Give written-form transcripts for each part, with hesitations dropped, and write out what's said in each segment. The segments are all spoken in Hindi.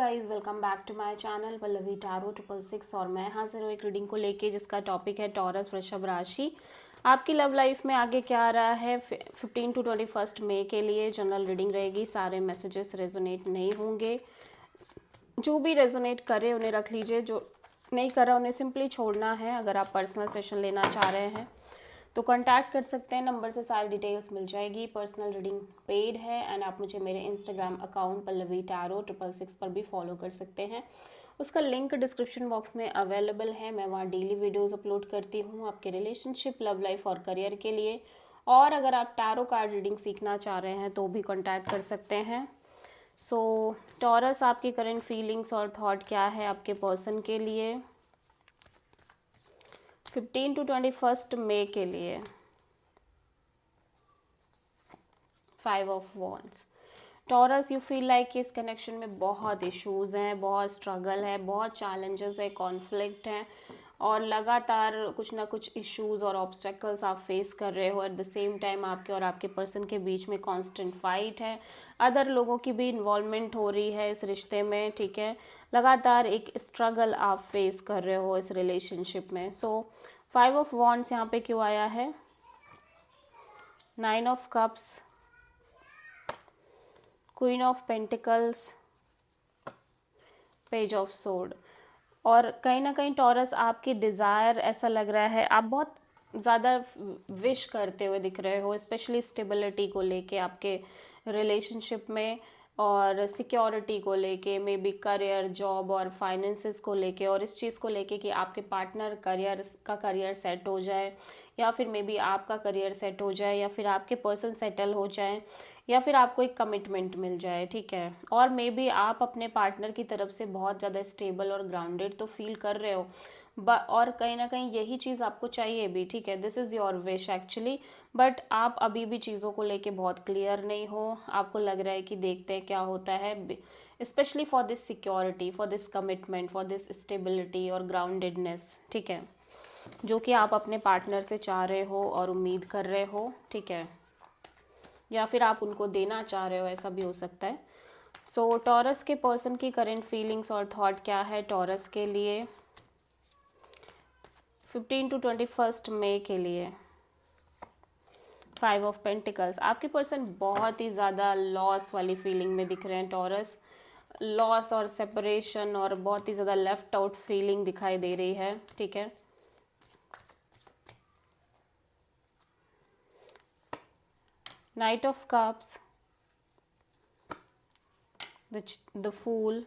Guys welcome back to my channel Pallavi tarot 666 और मैं हाजिर हूँ एक रीडिंग को लेके जिसका टॉपिक है टॉरस वृषभ राशि। आपकी लव लाइफ में आगे क्या आ रहा है 15 टू 21 मई के लिए जनरल रीडिंग रहेगी। सारे मैसेजेस रेजोनेट नहीं होंगे, जो भी रेजोनेट करे उन्हें रख लीजिए, जो नहीं कर रहा उन्हें सिंपली छोड़ना है। अगर आप पर्सनल सेशन लेना चाह रहे हैं तो कांटेक्ट कर सकते हैं, नंबर से सारी डिटेल्स मिल जाएगी। पर्सनल रीडिंग पेड है एंड आप मुझे मेरे इंस्टाग्राम अकाउंट पल्लवी टैरो 666 पर भी फॉलो कर सकते हैं। उसका लिंक डिस्क्रिप्शन बॉक्स में अवेलेबल है। मैं वहाँ डेली वीडियोस अपलोड करती हूँ आपके रिलेशनशिप, लव लाइफ और करियर के लिए। और अगर आप टैरो कार्ड रीडिंग सीखना चाह रहे हैं तो भी कॉन्टैक्ट कर सकते हैं। सो टॉरस, आपकी करंट फीलिंग्स और थॉट क्या है आपके पर्सन के लिए 15 टू 21 मई के लिए। 5 of wands. Taurus, you feel like इस कनेक्शन में बहुत इश्यूज हैं, बहुत स्ट्रगल है, बहुत चैलेंजेस है, कॉन्फ्लिक्ट हैं और लगातार कुछ ना कुछ इश्यूज और ऑब्स्टेकल्स आप फेस कर रहे हो। एट द सेम टाइम आपके और आपके पर्सन के बीच में कांस्टेंट फाइट है, अदर लोगों की भी इन्वॉल्वमेंट हो रही है इस रिश्ते में, ठीक है। लगातार एक स्ट्रगल आप फेस कर रहे हो इस रिलेशनशिप में। सो 5 ऑफ वॉन्ड्स यहाँ पे क्यों आया है? 9 of cups, queen of pentacles, page of sword. और कहीं ना कहीं टॉरस, आपकी डिज़ायर ऐसा लग रहा है आप बहुत ज़्यादा विश करते हुए दिख रहे हो, स्पेशली स्टेबिलिटी को लेके आपके रिलेशनशिप में और सिक्योरिटी को लेके, मे बी करियर, जॉब और फाइनेंसेस को लेके, और इस चीज़ को लेके कि आपके पार्टनर करियर सेट हो जाए, या फिर मे बी आपका करियर सेट हो जाए, या फिर आपके पर्सन सेटल हो जाए, या फिर आपको एक कमिटमेंट मिल जाए, ठीक है। और मे बी आप अपने पार्टनर की तरफ से बहुत ज़्यादा स्टेबल और ग्राउंडेड तो फील कर रहे हो, और कहीं ना कहीं यही चीज़ आपको चाहिए भी, ठीक है। This is your wish actually, but आप अभी भी चीज़ों को लेके बहुत क्लियर नहीं हो। आपको लग रहा है कि देखते हैं क्या होता है, specially for this security, for this commitment, for this stability और ग्राउंडेडनेस, ठीक है, जो कि आप अपने पार्टनर से चाह रहे हो और उम्मीद कर रहे हो, ठीक है, या फिर आप उनको देना चाह रहे हो, ऐसा भी हो सकता है। सो टॉरस के पर्सन की करंट फीलिंग्स और थॉट क्या है टॉरस के लिए 15 टू 21 मई के लिए। 5 ऑफ पेंटिकल्स। आपके पर्सन बहुत ही ज़्यादा लॉस वाली फीलिंग में दिख रहे हैं टॉरस, लॉस और सेपरेशन और बहुत ही ज़्यादा लेफ्ट आउट फीलिंग दिखाई दे रही है, ठीक है। Knight of cups, the fool,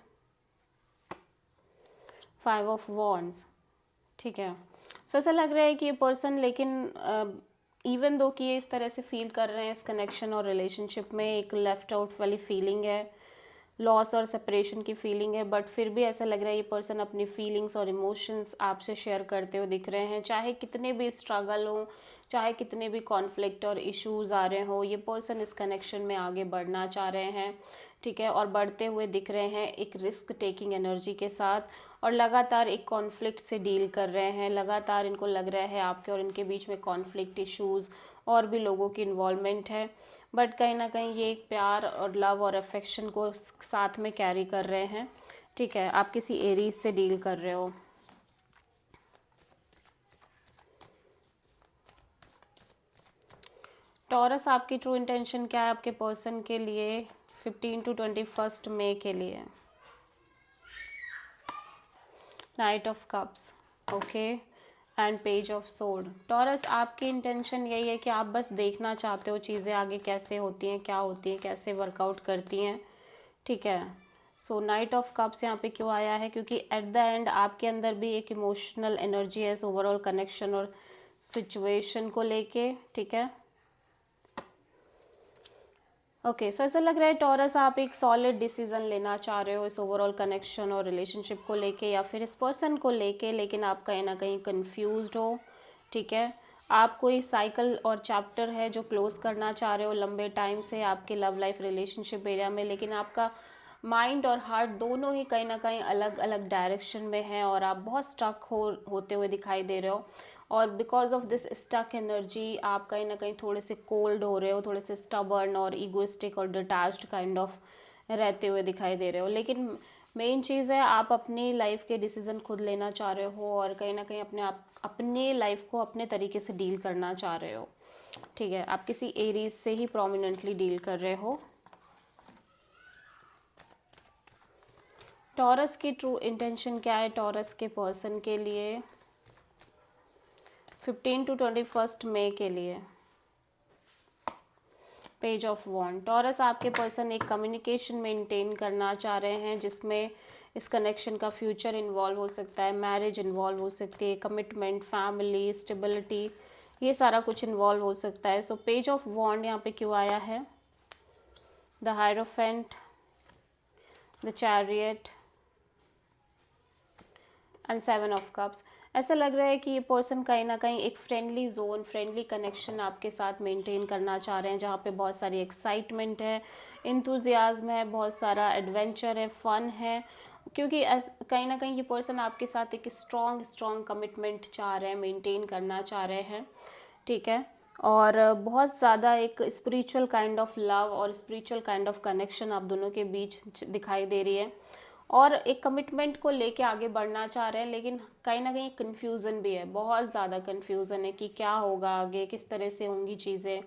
5 of wands, ठीक है। सो ऐसा लग रहा है कि ये पर्सन, लेकिन इवन दो कि ये इस तरह से फील कर रहे हैं इस कनेक्शन और रिलेशनशिप में, एक लेफ्ट आउट वाली फीलिंग है, लॉस और सेपरेशन की फीलिंग है, बट फिर भी ऐसा लग रहा है ये पर्सन अपनी फीलिंग्स और इमोशंस आपसे शेयर करते हुए दिख रहे हैं। चाहे कितने भी स्ट्रगल हो, चाहे कितने भी कॉन्फ्लिक्ट और इश्यूज आ रहे हो, ये पर्सन इस कनेक्शन में आगे बढ़ना चाह रहे हैं, ठीक है, और बढ़ते हुए दिख रहे हैं एक रिस्क टेकिंग एनर्जी के साथ, और लगातार एक कॉन्फ्लिक्ट से डील कर रहे हैं। लगातार इनको लग रहा है आपके और इनके बीच में कॉन्फ्लिक्ट, इश्यूज और भी लोगों की इन्वॉल्वमेंट है, बट कहीं ना कहीं ये एक प्यार और लव और अफेक्शन को साथ में कैरी कर रहे हैं, ठीक है। आप किसी एरीज से डील कर रहे हो। टॉरस, आपकी ट्रू इंटेंशन क्या है आपके पर्सन के लिए 15 टू 21 मई के लिए। Night of cups, okay, and page of sword. Taurus, आपकी इंटेंशन यही है कि आप बस देखना चाहते हो चीज़ें आगे कैसे होती हैं, क्या होती हैं, कैसे वर्कआउट करती हैं, ठीक है। सो नाइट ऑफ कप्स यहाँ पे क्यों आया है? क्योंकि एट द एंड आपके अंदर भी एक इमोशनल एनर्जी है इस ओवरऑल कनेक्शन और सिचुएशन को लेके, ठीक है। ओके, सो ऐसा लग रहा है टॉरस, आप एक सॉलिड डिसीजन लेना चाह रहे हो इस ओवरऑल कनेक्शन और रिलेशनशिप को लेके, या फिर इस पर्सन को लेके, लेकिन आप कहीं ना कहीं कंफ्यूज्ड हो, ठीक है। आप कोई साइकिल और चैप्टर है जो क्लोज करना चाह रहे हो लंबे टाइम से आपके लव लाइफ रिलेशनशिप एरिया में, लेकिन आपका माइंड और हार्ट दोनों ही कहीं ना कहीं अलग अलग डायरेक्शन में है और आप बहुत स्टक होते हुए दिखाई दे रहे हो। और because of this stuck energy आप कहीं ना कहीं थोड़े से कोल्ड हो रहे हो, थोड़े से स्टबर्न और ईगोइस्टिक और डिटैच्ड काइंड ऑफ रहते हुए दिखाई दे रहे हो। लेकिन मेन चीज़ है आप अपनी लाइफ के डिसीज़न खुद लेना चाह रहे हो और कहीं ना कहीं अपने लाइफ को अपने तरीके से डील करना चाह रहे हो। ठीक है, आप किसी एरीज से ही प्रोमिनेंटली डील कर रहे हो। टॉरस की ट्रू इंटेंशन क्या है टॉरस के पर्सन के लिए 15 to 21 मई के लिए? Page of wand. टॉरस आपके पर्सन एक कम्युनिकेशन मेंटेन करना चाह रहे हैं जिसमें इस कनेक्शन का फ्यूचर इन्वॉल्व हो सकता है, मैरिज इन्वॉल्व हो सकती है, कमिटमेंट, फैमिली, स्टेबिलिटी, ये सारा कुछ इन्वॉल्व हो सकता है। सो पेज ऑफ वॉन्ड यहाँ पे क्यों आया है? The hierophant, the chariot and 7 of cups. ऐसा लग रहा है कि ये पर्सन कहीं ना कहीं एक फ्रेंडली जोन, फ्रेंडली कनेक्शन आपके साथ मेंटेन करना चाह रहे हैं जहाँ पे बहुत सारी एक्साइटमेंट है, इंथुजियाज्म है, बहुत सारा एडवेंचर है, फन है, क्योंकि कहीं ना कहीं ये पर्सन आपके साथ एक स्ट्रॉन्ग कमिटमेंट चाह रहे हैं, मेंटेन करना चाह रहे हैं। ठीक है, और बहुत ज़्यादा एक स्पिरिचुअल काइंड ऑफ लव और स्पिरिचुअल काइंड ऑफ कनेक्शन आप दोनों के बीच दिखाई दे रही है और एक कमिटमेंट को लेके आगे बढ़ना चाह रहे हैं, लेकिन कहीं ना कहीं कन्फ्यूज़न भी है, बहुत ज़्यादा कन्फ्यूज़न है कि क्या होगा आगे, किस तरह से होंगी चीज़ें,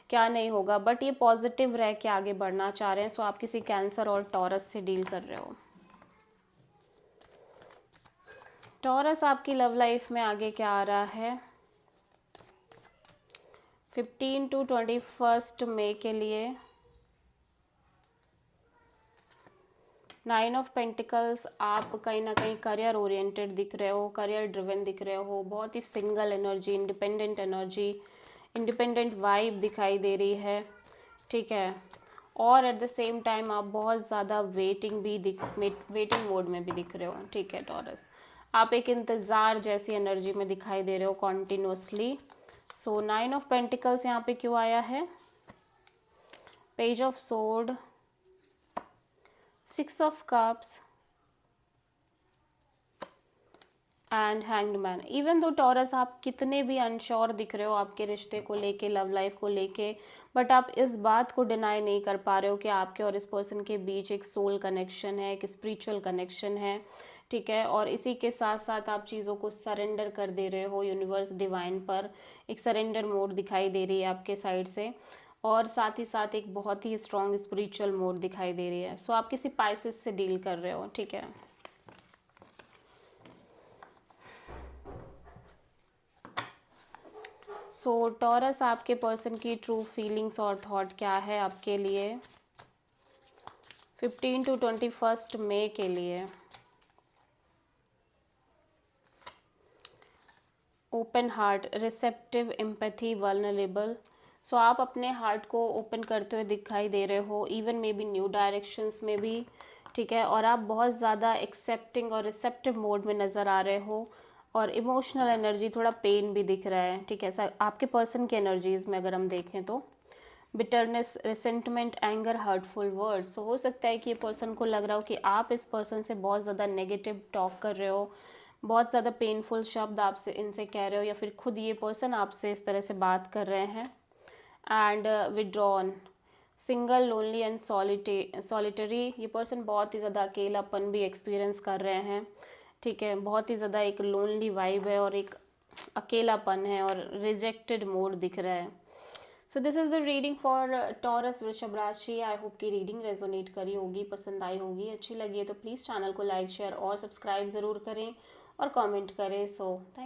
क्या नहीं होगा, बट ये पॉजिटिव रह के आगे बढ़ना चाह रहे हैं। सो आप किसी कैंसर और टॉरस से डील कर रहे हो। टॉरस आपकी लव लाइफ में आगे क्या आ रहा है 15 to 21 मई के लिए? 9 ऑफ पेंटिकल्स। आप कहीं ना कहीं करियर ओरिएंटेड दिख रहे हो, करियर ड्रिवन दिख रहे हो, बहुत ही सिंगल एनर्जी, इंडिपेंडेंट वाइब दिखाई दे रही है। ठीक है, और एट द सेम टाइम आप बहुत ज़्यादा वेटिंग मोड में भी दिख रहे हो। ठीक है टॉरस, आप एक इंतज़ार जैसी एनर्जी में दिखाई दे रहे हो कॉन्टिन्यूसली। सो 9 ऑफ पेंटिकल्स यहाँ पे क्यों आया है? Page of sword, 6 of cups and hanged man. Even though taurus आप कितने भी अनश्योर दिख रहे हो आपके रिश्ते को लेके, लव लाइफ को लेके, बट आप इस बात को डिनाई नहीं कर पा रहे हो कि आपके और इस पर्सन के बीच एक सोल कनेक्शन है, एक स्पिरिचुअल कनेक्शन है। ठीक है, और इसी के साथ साथ आप चीज़ों को सरेंडर कर दे रहे हो यूनिवर्स, डिवाइन पर। एक सरेंडर मोड दिखाई दे रही है आपके साइड से, और साथ ही साथ एक बहुत ही स्ट्रॉन्ग स्पिरिचुअल मोड दिखाई दे रही है। सो आप किसी पाइसेस से डील कर रहे हो। ठीक है, सो टॉरस आपके पर्सन की ट्रू फीलिंग्स और थॉट क्या है आपके लिए 15 to 21 मई के लिए? Open heart, receptive, empathy, vulnerable. So आप अपने हार्ट को ओपन करते हुए दिखाई दे रहे हो, even may be new directions में भी। ठीक है, और आप बहुत ज़्यादा एक्सेप्टिंग और रिसेप्टिव मोड में नज़र आ रहे हो, और इमोशनल एनर्जी, थोड़ा पेन भी दिख रहा है। ठीक है, आपके पर्सन की एनर्जीज़ में अगर हम देखें तो bitterness, resentment, anger, hurtful words. हो सकता है कि ये पर्सन को लग रहा हो कि आप इस पर्सन से बहुत ज़्यादा नेगेटिव टॉक कर रहे हो, बहुत ज़्यादा पेनफुल शब्द आपसे इनसे कह रहे हो, या फिर खुद ये पर्सन आपसे इस तरह से बात कर रहे हैं। And withdrawn, single, lonely and solitary. ये पर्सन बहुत ही ज़्यादा अकेलापन भी एक्सपीरियंस कर रहे हैं। ठीक है, बहुत ही ज़्यादा एक लोनली वाइब है और एक अकेलापन है और रिजेक्टेड मोड दिख रहा है। So this is the reading for taurus वृषभ राशि। आई होप की रीडिंग रेजोनेट करी होगी, पसंद आई होगी, अच्छी लगी है तो प्लीज़ चैनल को लाइक, शेयर और सब्सक्राइब ज़रूर करें और कमेंट करें। So thank